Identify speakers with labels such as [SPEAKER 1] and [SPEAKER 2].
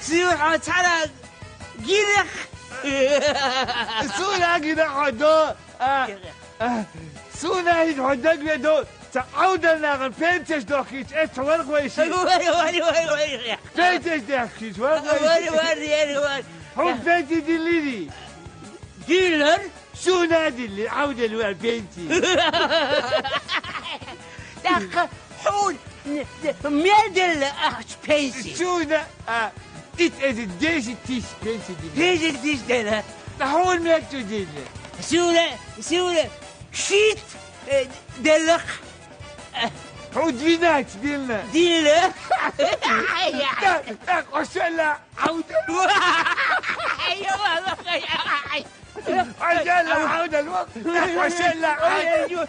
[SPEAKER 1] سيوحة ترى جيرخ
[SPEAKER 2] سونا جيرخ هدو سونا هيد هدق لدو تعودنا عن بنتش دوكيش إيش ورق ويشي بنتش دوكيش ورق ويشي هم بنتي دليلي
[SPEAKER 1] ديلر
[SPEAKER 2] سونا دلي عودة لوال بنتي
[SPEAKER 1] دخل حول ميدل بنسي
[SPEAKER 2] سونا إت إز ديش تيش بنتي دلي
[SPEAKER 1] ديش دلها
[SPEAKER 2] نحول ميكتو دلي
[SPEAKER 1] سونا شيت دلخ
[SPEAKER 2] هو ديناك دينا
[SPEAKER 1] ديلر
[SPEAKER 2] أشلا عودة
[SPEAKER 1] أيوة
[SPEAKER 2] أشلا عودة الوقت أشلا عودة